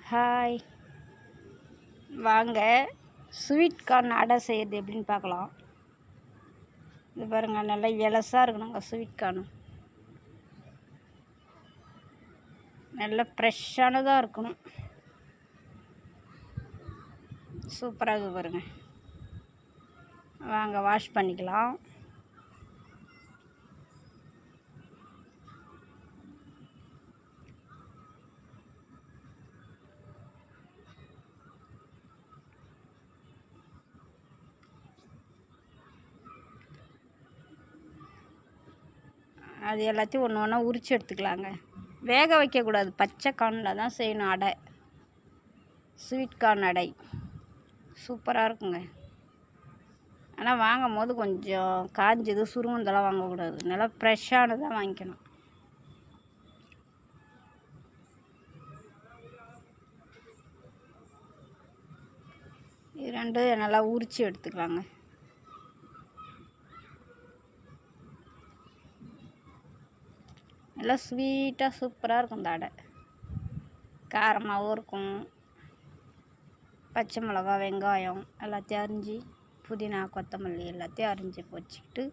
Hi, வாங்க sweet corn அடை செய்கிறது எப்படின்னு பார்க்கலாம். இது பாருங்கள், நல்லா எலசாக இருக்கணுங்க. ஸ்வீட் கார்னு நல்லா ஃப்ரெஷ்ஷானதாக இருக்கணும். சூப்பராக இருக்குது பாருங்கள். வாங்க வாஷ் பண்ணிக்கலாம். அது எல்லாத்தையும் ஒன்று ஒன்றா உரித்து எடுத்துக்கலாங்க. வேக வைக்கக்கூடாது, பச்சை கார்னில் தான் செய்யணும் அடை. ஸ்வீட் கார்ன் அடை சூப்பராக இருக்குங்க. ஆனால் வாங்கும் போது கொஞ்சம் காஞ்சது சுருங்கதெல்லாம் வாங்கக்கூடாது, நல்லா ஃப்ரெஷ்ஷானதாக வாங்கிக்கணும். இது ரெண்டும் நல்லா உரித்து எடுத்துக்கலாங்க. நல்லா ஸ்வீட்டாக சூப்பராக இருக்கும் இந்த அடை. காரமாகவும் இருக்கும். பச்சை மிளகா, வெங்காயம் எல்லாத்தையும் அரிஞ்சு, புதினா, கொத்தமல்லி எல்லாத்தையும் அரிஞ்சு வச்சுக்கிட்டு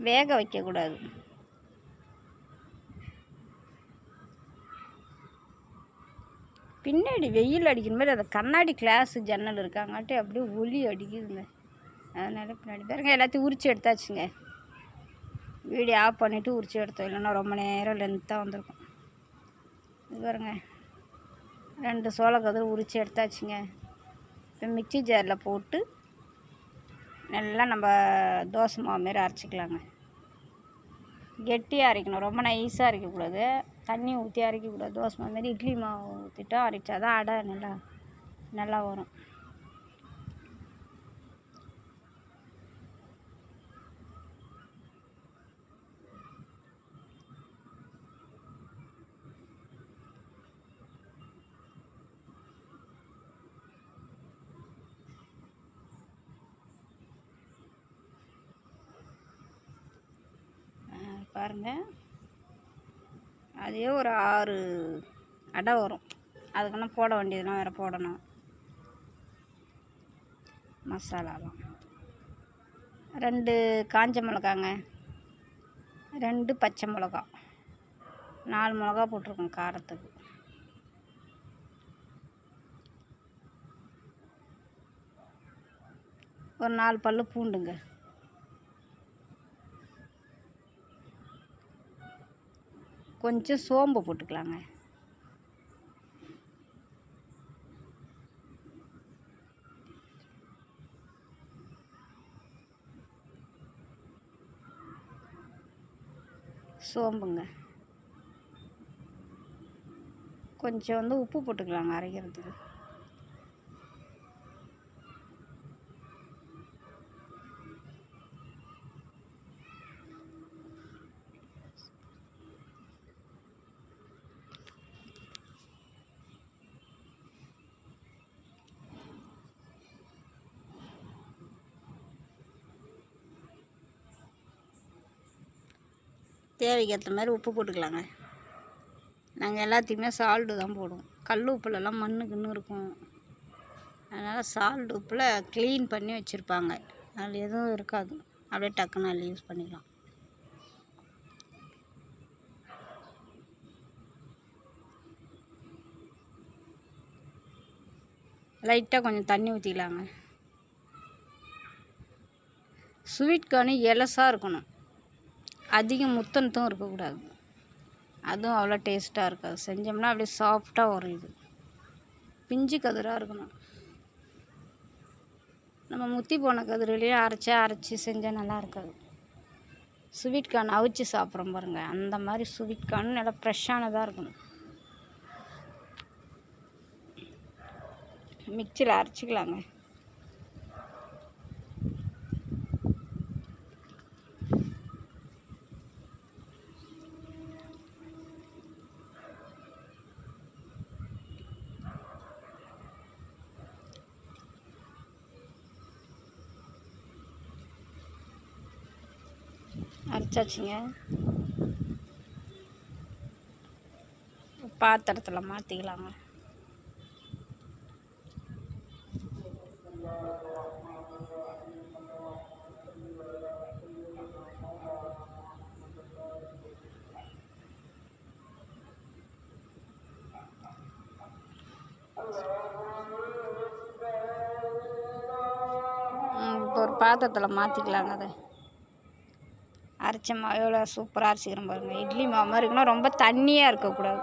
வேக வைக்கக்கூடாது. பின்னாடி வெயில் அடிக்கிற மாதிரி அந்த கண்ணாடி கிளாஸு ஜன்னல் இருக்காங்காட்டி அப்படியே ஒளி அடிக்குதுங்க. அதனால் பின்னாடி பாருங்க எல்லாத்தையும் உரித்து எடுத்தாச்சுங்க. வீடியோ ஆஃப் பண்ணிவிட்டு உரித்து எடுத்தோம், இல்லைன்னா ரொம்ப நேரம் லென்த்தாக வந்திருக்கும். இது பாருங்க, 2 சோளக்கதிர் உரித்து எடுத்தாச்சுங்க. இப்போ மிக்சி ஜாரில் போட்டு நல்லா நம்ம தோசை மாவு மாரி அரைச்சிக்கலாங்க. கெட்டியாக அரைக்கணும், ரொம்ப நைஸாக அரைக்கக்கூடாது. தண்ணி ஊற்றி அரைக்கக்கூடாது. தோசை மாவு மாரி இட்லி மாவு ஊற்றிட்டா அரைச்சா தான் அடை நல்லா வரும். பாருங்கள், அதே ஒரு 6 அடை வரும். அதுக்குன்னா போட வேண்டியதுலாம் வேறு போடணும். மசாலாலாம் 2 காஞ்ச மிளகாங்க, 2 பச்சை மிளகா, 4 மிளகா போட்டிருக்கோம் காரத்துக்கு. ஒரு 4 பல்லு பூண்டுங்க. கொஞ்சம் சோம்பு போட்டுக்கலாங்க. சோம்புங்க. கொஞ்சம் உப்பு போட்டுக்கலாங்க அரைக்கிறதுக்கு. தேவைக்கு ஏற்ற மாதிரி உப்பு போட்டுக்கலாங்க. நாங்கள் எல்லாத்தையுமே சால்ட்டு தான் போடுவோம். கல் உப்புலலாம் மண்ணுக்குன்னு இருக்கும். அதனால் சால்ட் உப்பில் க்ளீன் பண்ணி வச்சுருப்பாங்க. அதில் எதுவும் இருக்காது, அப்படியே டக்குன்னு அதில் யூஸ் பண்ணிக்கலாம். லைட்டாக கொஞ்சம் தண்ணி ஊற்றிக்கலாங்க. ஸ்வீட் கார்னு எலசாக இருக்கணும், அதிகம் முத்தனத்தும் இருக்கக்கூடாது. அதுவும் அவ்வளோ டேஸ்ட்டாக இருக்காது. செஞ்சோம்னா அப்படியே சாஃப்டாக வரும். இது பிஞ்சு கதிராக இருக்கணும். நம்ம முத்தி போன கதிரிலேயே அரைச்சி செஞ்சால் நல்லா இருக்காது. ஸ்வீட் கார்ன் அவிச்சு சாப்பிட்றோம் பாருங்கள், அந்த மாதிரி ஸ்வீட் கார்ன் நல்லா ஃப்ரெஷ்ஷானதாக இருக்கணும். மிக்சியில் அரைச்சிக்கலாங்க. அரைச்சாச்சுங்க. பாத்திரத்தில் மாற்றிக்கலாங்க. இப்போ ஒரு பாத்திரத்தில் மாற்றிக்கலாங்க. அதை அரைச்ச மாவு எவ்வளோ சூப்பராக அரைச்சிக்கிறோம் பாருங்கள். இட்லி மாவு மாதிரி இருக்கணும், ரொம்ப தண்ணியாக இருக்கக்கூடாது.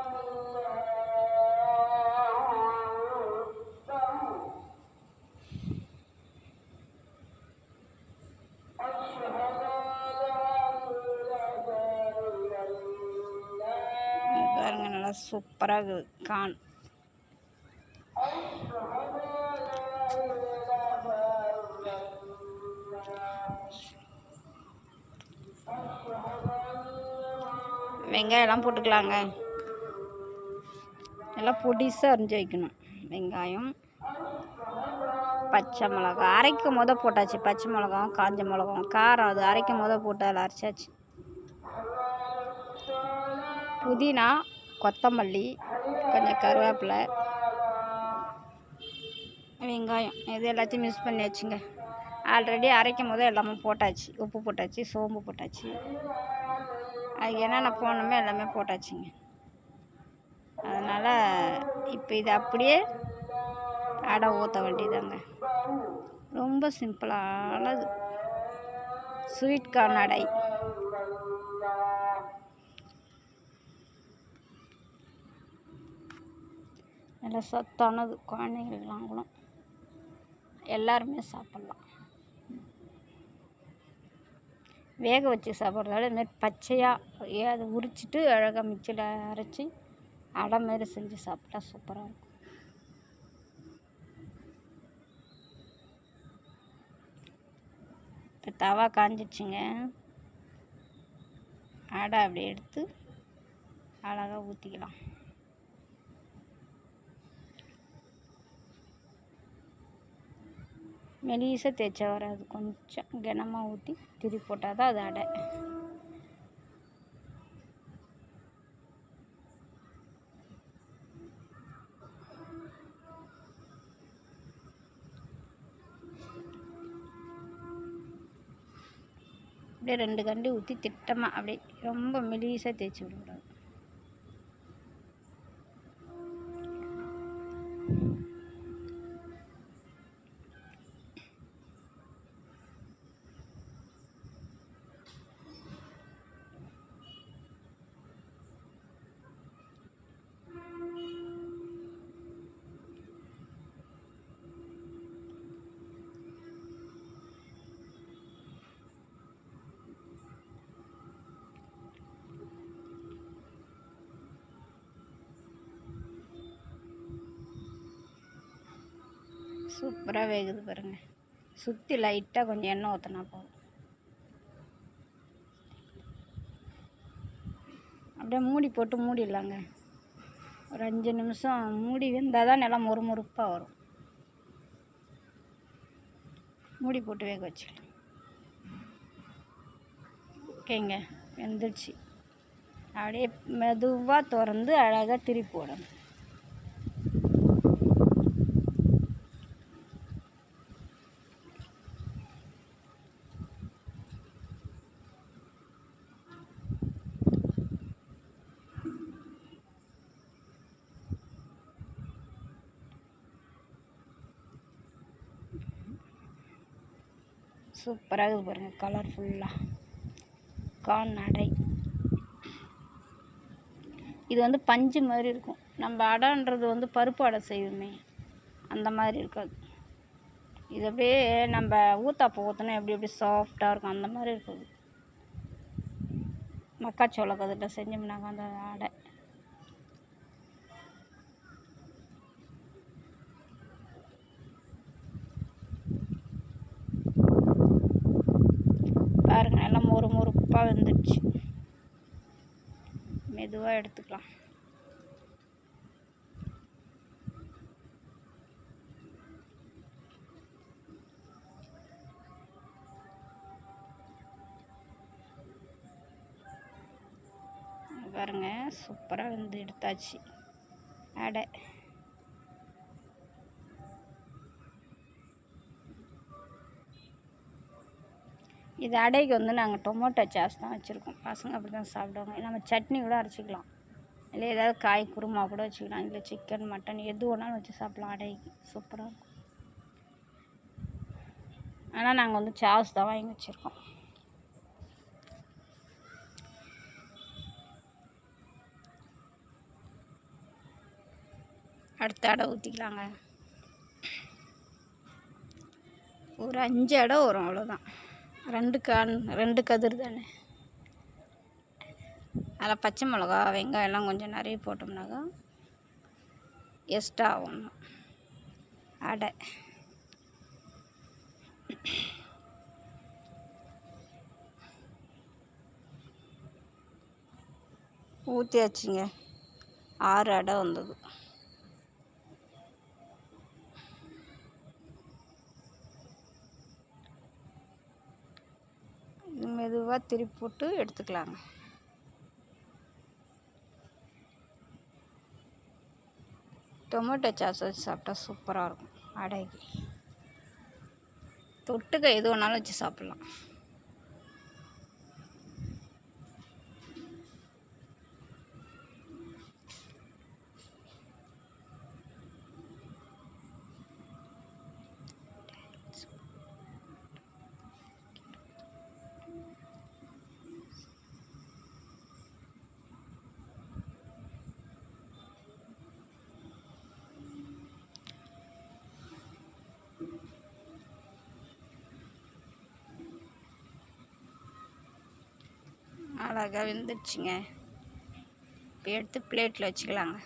பாருங்க, நல்லா சூப்பராக இருக்குது கான். வெங்காயம்லாம் போட்டுக்கலாங்க. நல்லா பொடிசாக அரிஞ்சு வைக்கணும். வெங்காயம், பச்சை மிளகா அரைக்கும் போத போட்டாச்சு. பச்சை மிளகாவும் காஞ்ச மிளகாவும் காரம் அது அரைக்கும் போத போட்டு அதில் அரைச்சாச்சு. புதினா, கொத்தமல்லி, கொஞ்சம் கருவேப்பிலை, வெங்காயம் இது எல்லாத்தையும் மிக்ஸ் பண்ணி வச்சுங்க. ஆல்ரெடி அரைக்கும் போது எல்லாமே போட்டாச்சு. உப்பு போட்டாச்சு, சோம்பு போட்டாச்சு, அதுக்கு என்னென்ன போடணுமோ எல்லாமே போட்டாச்சுங்க. அதனால் இப்போ இது அப்படியே அடை ஊற்ற வேண்டியதாங்க. ரொம்ப சிம்பிளானது ஸ்வீட் கார்ன் அடை. நல்லா சத்தானது, குழந்தைங்களுக்கெல்லாம் கூட எல்லாருமே சாப்பிட்லாம். வேக வச்சு சாப்பிட்றதால இதுமாரி பச்சையாக அதை உரிச்சிட்டு அழகாக மிக்சியில் அரைச்சி அடை மாரி செஞ்சு சாப்பிட்டா சூப்பராக இருக்கும். இப்போ தவா காஞ்சிடுச்சுங்க. அடை அப்படி எடுத்து அழகாக ஊற்றிக்கலாம். மெலிசாக தேய்ச்சா வராது, கொஞ்சம் கனமாக ஊற்றி திரி போட்டால் தான் அது அடை. அப்படியே 2 கண்டி ஊற்றி திட்டமாக அப்படியே ரொம்ப மெலிசாக தேய்ச்சி விடக்கூடாது. சூப்பராக வேகுது பாருங்கள். சுற்றி லைட்டாக கொஞ்சம் எண்ணெய் ஊற்றினா போதும். அப்படியே மூடி போட்டு மூடிடலாங்க. ஒரு 5 நிமிஷம் மூடி வெந்தால் தான் நல்லா முறுமுறுப்பாக வரும். மூடி போட்டு வேக வச்சுக்கலாம். ஓகேங்க, வெந்துடுச்சு. அப்படியே மெதுவாக திறந்து அழகாக திருப்பி போடணும். சூப்பராக இருக்குது பாருங்கள், கலர்ஃபுல்லாக கார்ன் அடை. இது வந்து பஞ்சு மாதிரி இருக்கும். நம்ம அடைன்றது வந்து பருப்பு அடை செய்வோமே அந்த மாதிரி இருக்காது. இது அப்படியே நம்ம ஊத்தாப்பம் ஊற்றினா எப்படி சாஃப்டாக இருக்கும் அந்த மாதிரி இருக்குது. மக்காச்சோள கதிரில் செஞ்சோம்னாங்க அந்த அடை. பாருங்கள், எல்லாம் முறுமுறுப்பாக வெந்துடுச்சு. மெதுவாக எடுத்துக்கலாம். பாருங்கள், சூப்பராக வந்து எடுத்தாச்சு அடை. இது அடைக்கு வந்து நாங்கள் டொமேட்டோ சாஸ் தான் வச்சுருக்கோம். பசங்க அப்படி தான் சாப்பிடுவாங்க. நம்ம சட்னி கூட அரைச்சிக்கலாம், இல்லை ஏதாவது காய் குருமா கூட வச்சுக்கலாம், இல்லை சிக்கன் மட்டன் எது வேணாலும் வச்சு சாப்பிட்லாம். அடைக்கு சூப்பராக இருக்கும். ஆனால் நாங்கள் வந்து சாஸ் தான் வாங்கி வச்சுருக்கோம். அடுத்த அடை ஊற்றிக்கலாங்க. ஒரு 5 அடை வரும், அவ்வளோதான். 2 கதிர் தானே. அதில் பச்சை மிளகா வெங்காயம்லாம் கொஞ்சம் நிறைய போட்டோம்னாக்கா எக்ஸ்ட்ரா ஆகும் அடை. ஊற்றியாச்சுங்க. 6 அடை வந்தது. இது மெதுவாக திருப்பி போட்டு எடுத்துக்கலாங்க. டொமேட்டோ சாஸ் வச்சு சாப்பிட்டா சூப்பராக இருக்கும் அடைக்கு. தொட்டுக்க எது வேணாலும் வச்சு சாப்பிட்லாம். அழகாக வெந்துடுச்சுங்க. இப்போ எடுத்து பிளேட்டில் வச்சுக்கலாங்க.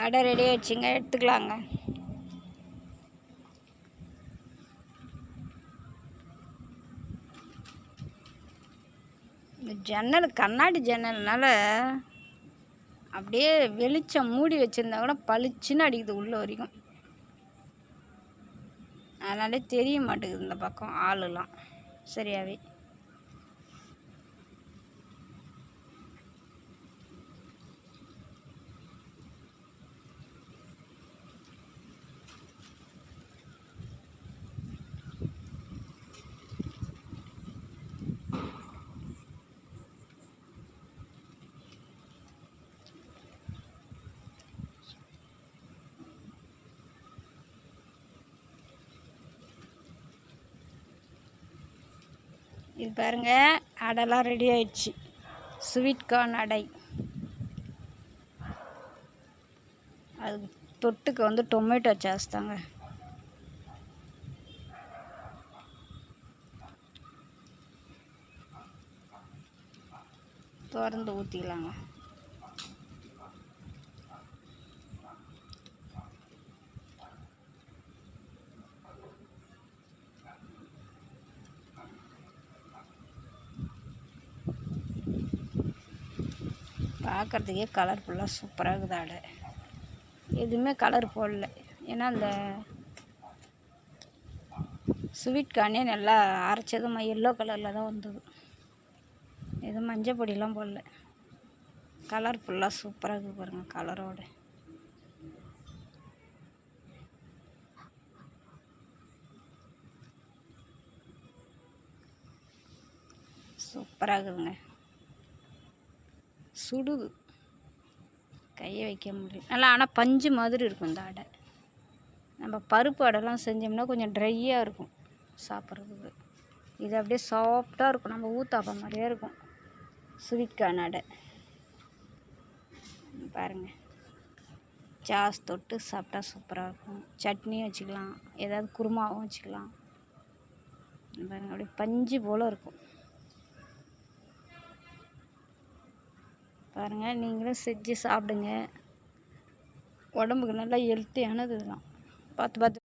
அடை ரெடி ஆகிடுச்சிங்க, எடுத்துக்கலாங்க. இந்த ஜன்னல் கண்ணாடி ஜன்னல்னால அப்படியே வெளிச்சம் மூடி வச்சுருந்தா கூட பளிச்சுன்னு அடிக்குது உள்ளே வரைக்கும். அதனாலே தெரிய மாட்டேங்குது இந்த பக்கம் ஆளுலாம் சரியாகவே. இது பாருங்க, அடைலாம் ரெடி ஆயிடுச்சு. ஸ்வீட் கார்ன் அடை. அது தொட்டுக்கு வந்து டொமேட்டோ சாஸ் தாங்க. திறந்து ஊற்றிக்கலாங்க. பார்க்குறதுக்கே கலர்ஃபுல்லாக சூப்பராக இருக்குது அடை. எதுவுமே கலர் போடல, ஏன்னா அந்த ஸ்வீட் கார்னே நல்லா அரைச்சதும் எல்லோ கலரில் தான் வந்தது. எதுவும் மஞ்சள் பொடியெலாம் போடல. கலர்ஃபுல்லாக சூப்பராக இருக்குது பாருங்கள் கலரோட. சூப்பராக இருக்குதுங்க. சுடுது, கையை வைக்க முடியும் நல்லா. ஆனால் பஞ்சு மாதிரி இருக்கும் இந்த அடை. நம்ம பருப்பு அடைலாம் செஞ்சோம்னா கொஞ்சம் ட்ரையாக இருக்கும் சாப்பிட்றதுக்கு. இது அப்படியே சாஃப்டாக இருக்கும், நம்ம ஊத்தாப்பம் மாதிரியே இருக்கும் ஸ்வீட் கார்ன் அடை. பாருங்கள், சாஸ் தொட்டு சாப்பிட்டா சூப்பராக இருக்கும். சட்னியும் வச்சுக்கலாம், ஏதாவது குருமாவும் வச்சுக்கலாம். பாருங்கள், அப்படியே பஞ்சு போல் இருக்கும். பாருங்கள், நீங்களும் செஞ்சு சாப்பிடுங்க. உடம்புக்கு நல்லா ஹெல்த்தியானது இதெல்லாம். பார்த்து பார்த்து